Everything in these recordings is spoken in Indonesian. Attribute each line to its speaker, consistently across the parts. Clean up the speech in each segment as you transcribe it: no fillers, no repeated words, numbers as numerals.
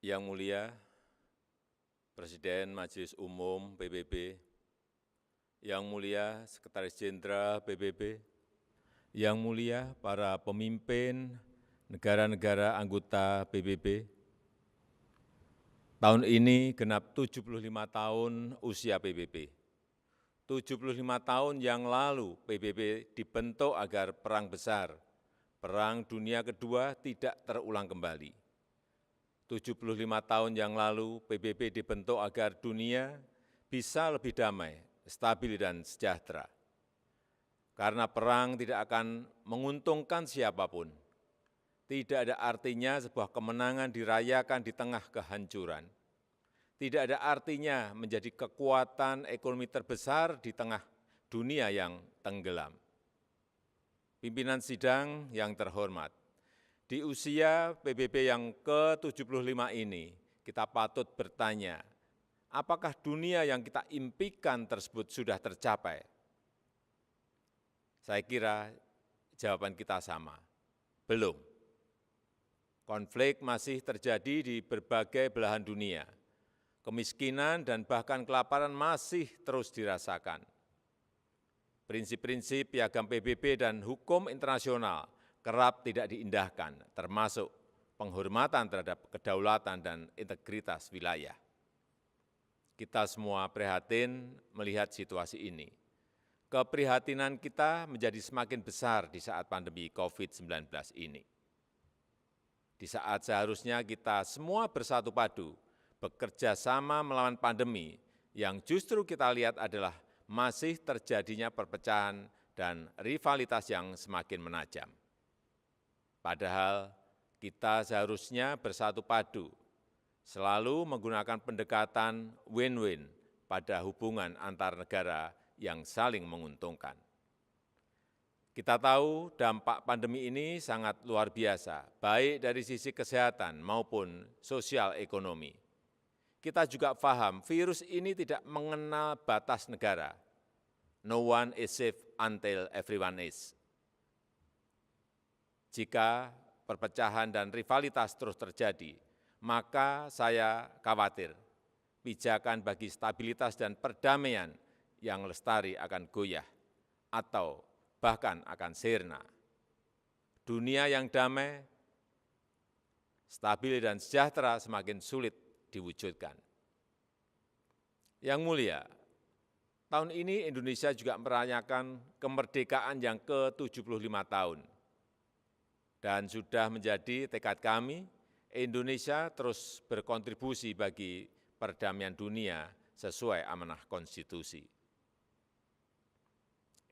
Speaker 1: Yang Mulia Presiden Majelis Umum PBB, Yang Mulia Sekretaris Jenderal PBB, Yang Mulia para pemimpin negara-negara anggota PBB, tahun ini genap 75 tahun usia PBB. 75 tahun yang lalu PBB dibentuk agar perang besar, Perang Dunia Kedua tidak terulang kembali. 75 tahun yang lalu PBB dibentuk agar dunia bisa lebih damai, stabil dan sejahtera. Karena perang tidak akan menguntungkan siapapun. Tidak ada artinya sebuah kemenangan dirayakan di tengah kehancuran. Tidak ada artinya menjadi kekuatan ekonomi terbesar di tengah dunia yang tenggelam. Pimpinan sidang yang terhormat, di usia PBB yang ke-75 ini, kita patut bertanya, apakah dunia yang kita impikan tersebut sudah tercapai? Saya kira jawaban kita sama, belum. Konflik masih terjadi di berbagai belahan dunia. Kemiskinan dan bahkan kelaparan masih terus dirasakan. Prinsip-prinsip piagam PBB dan hukum internasional kerap tidak diindahkan, termasuk penghormatan terhadap kedaulatan dan integritas wilayah. Kita semua prihatin melihat situasi ini. Keprihatinan kita menjadi semakin besar di saat pandemi COVID-19 ini. Di saat seharusnya kita semua bersatu padu, bekerja sama melawan pandemi, yang justru kita lihat adalah masih terjadinya perpecahan dan rivalitas yang semakin menajam. Padahal kita seharusnya bersatu padu, selalu menggunakan pendekatan win-win pada hubungan antar negara yang saling menguntungkan. Kita tahu dampak pandemi ini sangat luar biasa, baik dari sisi kesehatan maupun sosial ekonomi. Kita juga paham virus ini tidak mengenal batas negara. No one is safe until everyone is. Jika perpecahan dan rivalitas terus terjadi, maka saya khawatir pijakan bagi stabilitas dan perdamaian yang lestari akan goyah atau bahkan akan sirna. Dunia yang damai, stabil dan sejahtera semakin sulit diwujudkan. Yang Mulia, tahun ini Indonesia juga merayakan kemerdekaan yang ke-75 tahun. Dan sudah menjadi tekad kami, Indonesia terus berkontribusi bagi perdamaian dunia sesuai amanah konstitusi.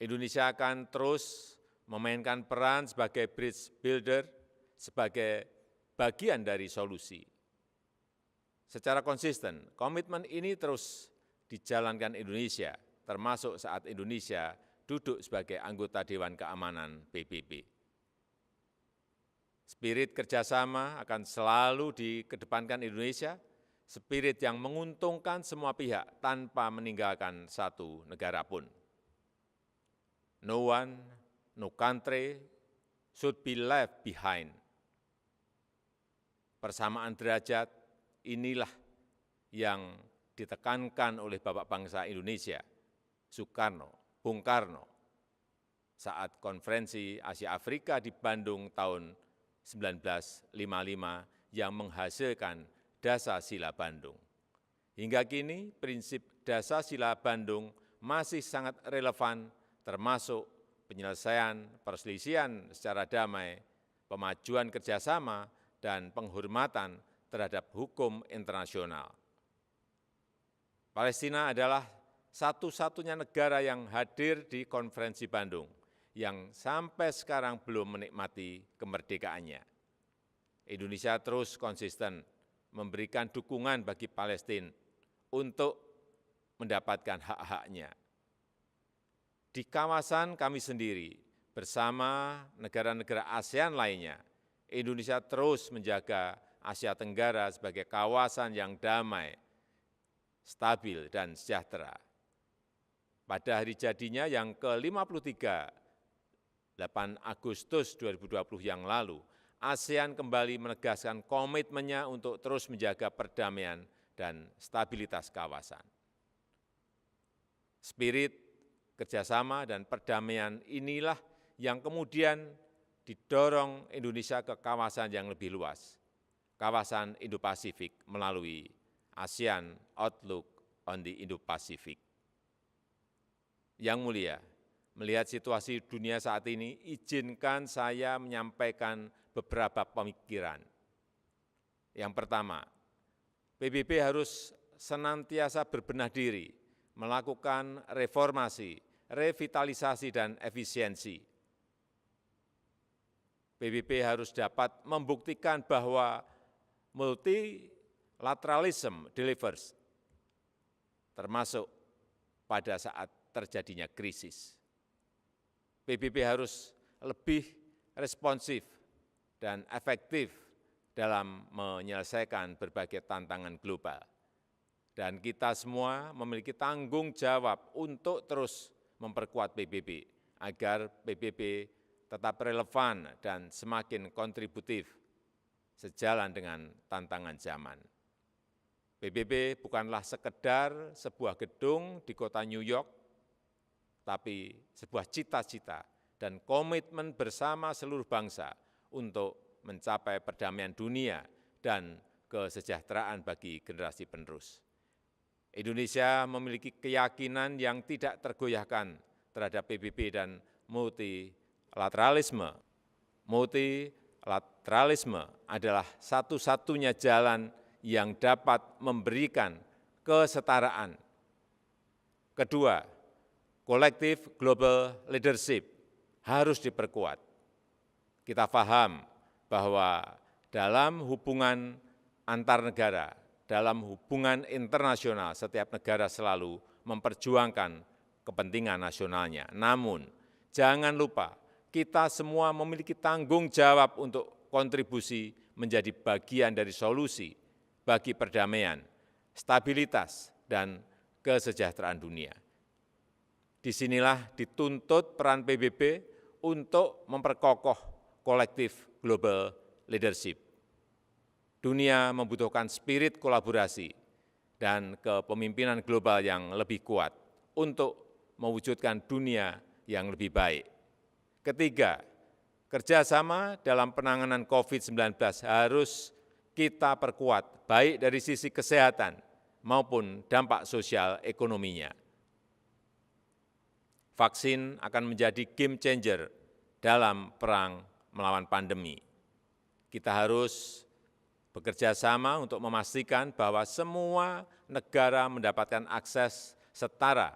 Speaker 1: Indonesia akan terus memainkan peran sebagai bridge builder, sebagai bagian dari solusi. Secara konsisten, komitmen ini terus dijalankan Indonesia, termasuk saat Indonesia duduk sebagai anggota Dewan Keamanan PBB. Spirit kerjasama akan selalu dikedepankan Indonesia, spirit yang menguntungkan semua pihak tanpa meninggalkan satu negara pun. No one, no country should be left behind. Persamaan derajat inilah yang ditekankan oleh Bapak Bangsa Indonesia, Soekarno, Bung Karno, saat konferensi Asia Afrika di Bandung tahun 1955 yang menghasilkan Dasar-Sila Bandung. Hingga kini prinsip Dasar-Sila Bandung masih sangat relevan, termasuk penyelesaian perselisihan secara damai, pemajuan kerjasama, dan penghormatan terhadap hukum internasional. Palestina adalah satu-satunya negara yang hadir di konferensi Bandung yang sampai sekarang belum menikmati kemerdekaannya. Indonesia terus konsisten memberikan dukungan bagi Palestina untuk mendapatkan hak-haknya. Di kawasan kami sendiri, bersama negara-negara ASEAN lainnya, Indonesia terus menjaga Asia Tenggara sebagai kawasan yang damai, stabil, dan sejahtera. Pada hari jadinya yang ke-53, 8 Agustus 2020 yang lalu, ASEAN kembali menegaskan komitmennya untuk terus menjaga perdamaian dan stabilitas kawasan. Spirit kerjasama dan perdamaian inilah yang kemudian didorong Indonesia ke kawasan yang lebih luas, kawasan Indo-Pasifik melalui ASEAN Outlook on the Indo-Pacific. Yang mulia, melihat situasi dunia saat ini, izinkan saya menyampaikan beberapa pemikiran. Yang pertama, PBB harus senantiasa berbenah diri, melakukan reformasi, revitalisasi, dan efisiensi. PBB harus dapat membuktikan bahwa multilateralism delivers, termasuk pada saat terjadinya krisis. PBB harus lebih responsif dan efektif dalam menyelesaikan berbagai tantangan global. Dan kita semua memiliki tanggung jawab untuk terus memperkuat PBB, agar PBB tetap relevan dan semakin kontributif sejalan dengan tantangan zaman. PBB bukanlah sekedar sebuah gedung di kota New York, tapi sebuah cita-cita dan komitmen bersama seluruh bangsa untuk mencapai perdamaian dunia dan kesejahteraan bagi generasi penerus. Indonesia memiliki keyakinan yang tidak tergoyahkan terhadap PBB dan multilateralisme. Multilateralisme adalah satu-satunya jalan yang dapat memberikan kesetaraan. Kedua, kolektif global leadership harus diperkuat. Kita paham bahwa dalam hubungan antar negara, dalam hubungan internasional, setiap negara selalu memperjuangkan kepentingan nasionalnya. Namun, jangan lupa, kita semua memiliki tanggung jawab untuk kontribusi menjadi bagian dari solusi bagi perdamaian, stabilitas, dan kesejahteraan dunia. Disinilah dituntut peran PBB untuk memperkokoh kolektif global leadership. Dunia membutuhkan spirit kolaborasi dan kepemimpinan global yang lebih kuat untuk mewujudkan dunia yang lebih baik. Ketiga, kerjasama dalam penanganan COVID-19 harus kita perkuat, baik dari sisi kesehatan maupun dampak sosial ekonominya. Vaksin akan menjadi game changer dalam perang melawan pandemi. Kita harus bekerja sama untuk memastikan bahwa semua negara mendapatkan akses setara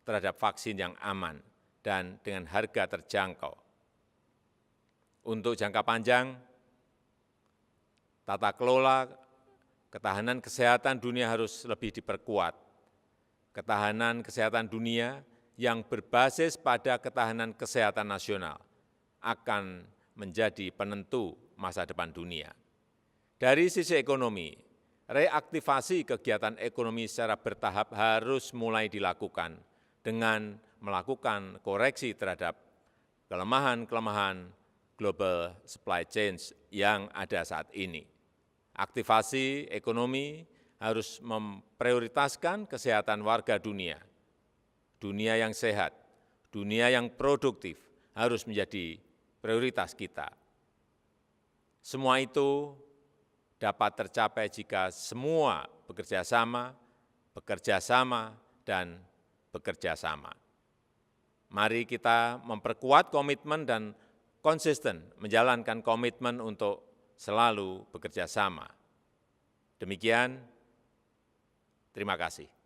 Speaker 1: terhadap vaksin yang aman dan dengan harga terjangkau. Untuk jangka panjang, tata kelola ketahanan kesehatan dunia harus lebih diperkuat. Ketahanan kesehatan dunia yang berbasis pada ketahanan kesehatan nasional akan menjadi penentu masa depan dunia. Dari sisi ekonomi, reaktivasi kegiatan ekonomi secara bertahap harus mulai dilakukan dengan melakukan koreksi terhadap kelemahan-kelemahan global supply chain yang ada saat ini. Aktivasi ekonomi harus memprioritaskan kesehatan warga dunia. Dunia yang sehat, dunia yang produktif harus menjadi prioritas kita. Semua itu dapat tercapai jika semua bekerja sama, dan bekerja sama. Mari kita memperkuat komitmen dan konsisten menjalankan komitmen untuk selalu bekerja sama. Demikian, terima kasih.